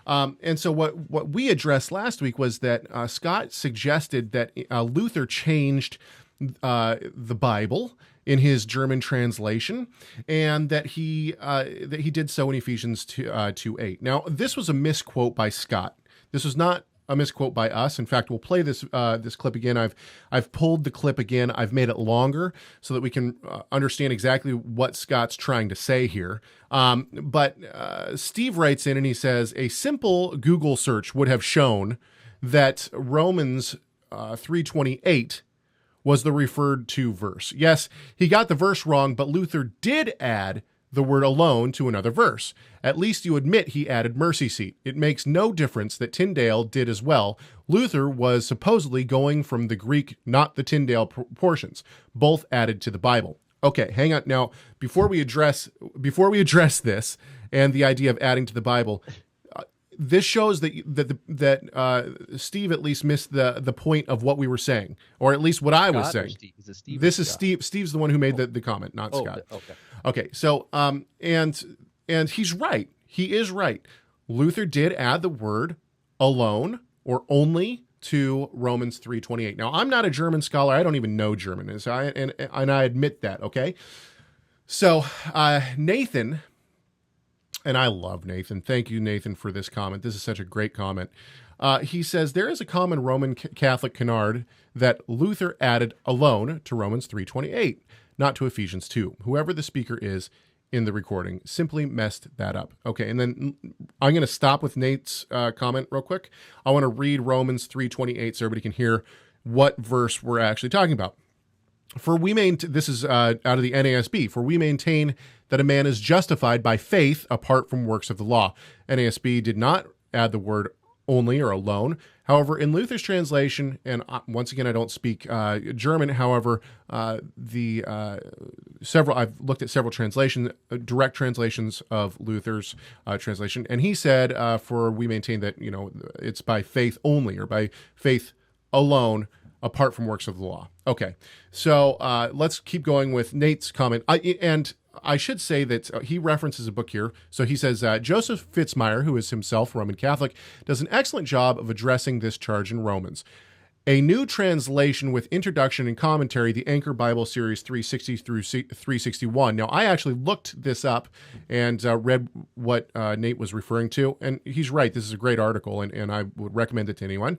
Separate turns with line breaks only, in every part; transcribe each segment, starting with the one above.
And so what we addressed last week was that Scott suggested that Luther changed the Bible in his German translation, and that he did so in Ephesians 2:8. Now, this was a misquote by Scott. This was not a misquote by us. In fact, we'll play this clip again. I've pulled the clip again. I've made it longer so that we can understand exactly what Scott's trying to say here. But Steve writes in and he says, a simple Google search would have shown that Romans 3:28 was the referred to verse. Yes, he got the verse wrong, but Luther did add the word alone to another verse. At least you admit he added mercy seat. It makes no difference that Tyndale did as well. Luther was supposedly going from the Greek, not the Tyndale portions, both added to the Bible. Okay, hang on. Now, before we address this and the idea of adding to the Bible, this shows that Steve at least missed the point of what we were saying, or at least what I was saying.
Steve?
This is Steve. Steve's the one who made the comment, not Scott.
Okay.
Okay. So and he's right. He is right. Luther did add the word alone or only to Romans 3:28. Now, I'm not a German scholar. I don't even know German, and I admit that. Okay. So Nathan. And I love Nathan. Thank you, Nathan, for this comment. This is such a great comment. He says, there is a common Roman Catholic canard that Luther added alone to Romans 3:28, not to Ephesians 2. Whoever the speaker is in the recording simply messed that up. Okay, and then I'm going to stop with Nate's comment real quick. I want to read Romans 3:28 so everybody can hear what verse we're actually talking about. This is out of the NASB. For we maintain that a man is justified by faith apart from works of the law. NASB did not add the word only or alone. However, in Luther's translation, and once again, I don't speak German. However, I've looked at several translations, direct translations of Luther's translation, and he said, "For we maintain that it's by faith only or by faith alone." Apart from works of the law. Okay, so let's keep going with Nate's comment. I should say that he references a book here. So he says, Joseph Fitzmyer, who is himself Roman Catholic, does an excellent job of addressing this charge in Romans. A new translation with introduction and commentary, the Anchor Bible Series 360 through 361. Now, I actually looked this up and read what Nate was referring to, and he's right. This is a great article, and I would recommend it to anyone.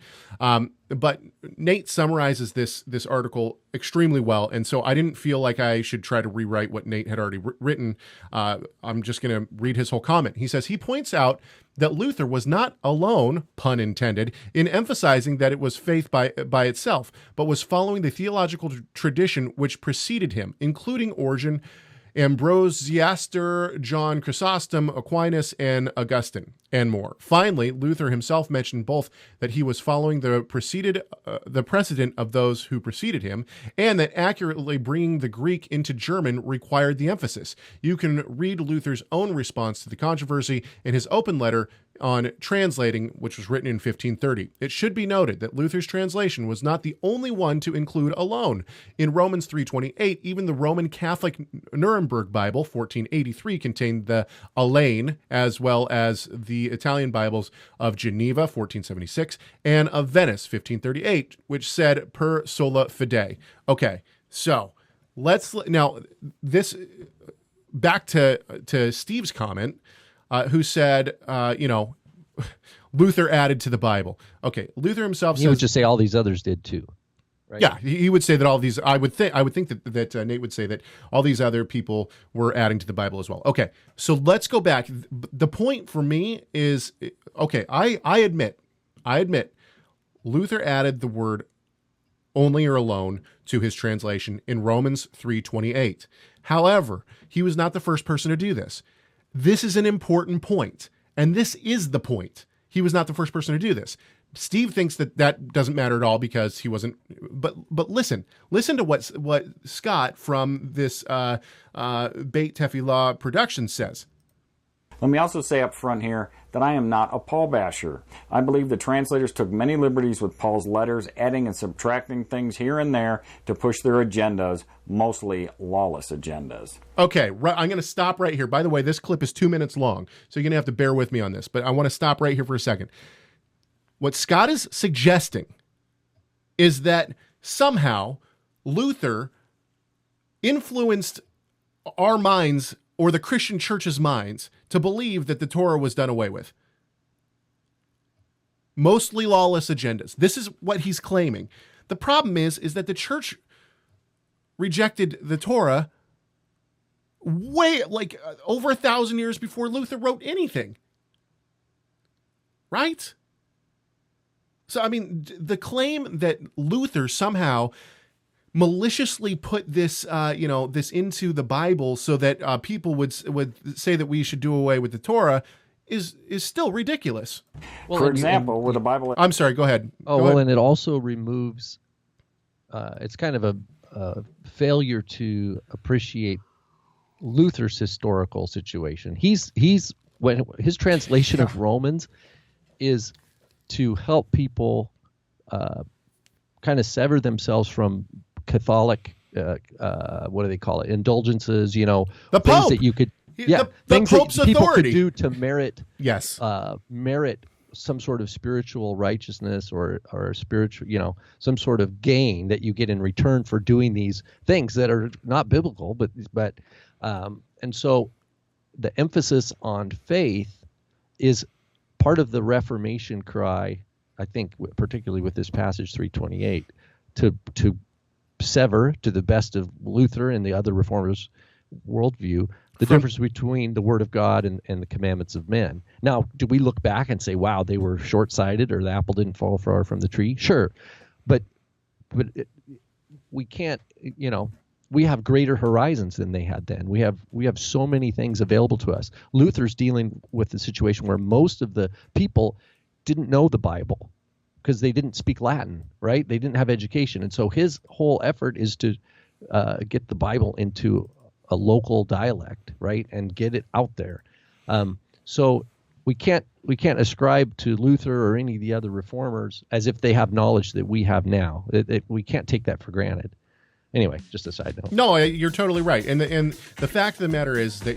But Nate summarizes this article extremely well, and so I didn't feel like I should try to rewrite what Nate had already written. I'm just going to read his whole comment. He says, he points out that Luther was not alone, pun intended, in emphasizing that it was faith by itself, but was following the theological tradition which preceded him, including Origen, Ambrosiaster, John Chrysostom, Aquinas, and Augustine, and more. Finally, Luther himself mentioned both that he was following the precedent of those who preceded him, and that accurately bringing the Greek into German required the emphasis. You can read Luther's own response to the controversy in his open letter on translating, which was written in 1530. It should be noted that Luther's translation was not the only one to include alone. In Romans 3:28, even the Roman Catholic Nuremberg Bible, 1483, contained the allein, as well as the Italian Bibles of Geneva, 1476, and of Venice, 1538, which said per sola fide. Okay, so back to Steve's comment, who said, Luther added to the Bible. Okay, Luther himself says...
He would just say all these others did too, right?
Yeah, he would say that all these... I would think that Nate would say that all these other people were adding to the Bible as well. Okay, so let's go back. The point for me is, okay, I admit, Luther added the word only or alone to his translation in Romans 3:28. However, he was not the first person to do this. This is an important point, and this is the point. He was not the first person to do this. Steve thinks that doesn't matter at all because he wasn't. But listen to what Scott from this Beit Tefillah production says.
Let me also say up front here that I am not a Paul basher. I believe the translators took many liberties with Paul's letters, adding and subtracting things here and there to push their agendas, mostly lawless agendas.
Okay, I'm going to stop right here. By the way, this clip is 2 minutes long, so you're going to have to bear with me on this, but I want to stop right here for a second. What Scott is suggesting is that somehow Luther influenced our minds, or the Christian church's minds, to believe that the Torah was done away with. Mostly lawless agendas. This is what he's claiming. The problem is that the church rejected the Torah way, over 1,000 years before Luther wrote anything. Right? So, I mean, the claim that Luther somehow maliciously put this, this into the Bible so that people would say that we should do away with the Torah is still ridiculous.
Well, for example, with the Bible...
I'm sorry, go ahead.
And it also removes, it's kind of a failure to appreciate Luther's historical situation. When his translation of Romans is to help people kind of sever themselves from Catholic, what do they call it? Indulgences,
the
things
Pope.
That you could,
the
things
Pope's
that people
authority
could do to merit,
merit
some sort of spiritual righteousness or spiritual, some sort of gain that you get in return for doing these things that are not biblical, and so the emphasis on faith is part of the Reformation cry, I think, particularly with this passage 328, to sever, to the best of Luther and the other reformers' worldview, the difference between the Word of God and the commandments of men. Now, do we look back and say, wow, they were short-sighted, or the apple didn't fall far from the tree? Sure, but we can't, we have greater horizons than they had then. We have so many things available to us. Luther's dealing with the situation where most of the people didn't know the Bible because they didn't speak Latin, right? They didn't have education. And so his whole effort is to get the Bible into a local dialect, right, and get it out there. So we can't ascribe to Luther or any of the other reformers as if they have knowledge that we have now. We can't take that for granted. Anyway, just a side note.
No, you're totally right, and the fact of the matter is that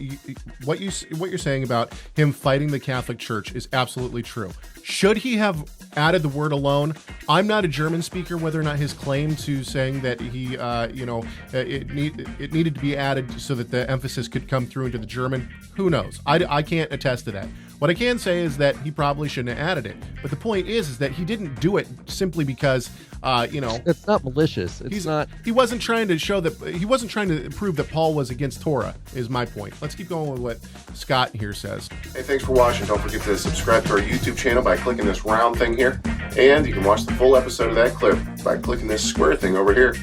what you're saying about him fighting the Catholic Church is absolutely true. Should he have added the word alone? I'm not a German speaker. Whether or not his claim to saying that he, it needed to be added so that the emphasis could come through into the German, who knows? I can't attest to that. What I can say is that he probably shouldn't have added it. But the point is that he didn't do it simply because,
it's not malicious.
He wasn't trying to show that. He wasn't trying to prove that Paul was against Torah. Is my point. Let's keep going with what Scott here says. Hey, thanks for watching. Don't forget to subscribe to our YouTube channel by clicking this round thing here, and you can watch the full episode of that clip by clicking this square thing over here.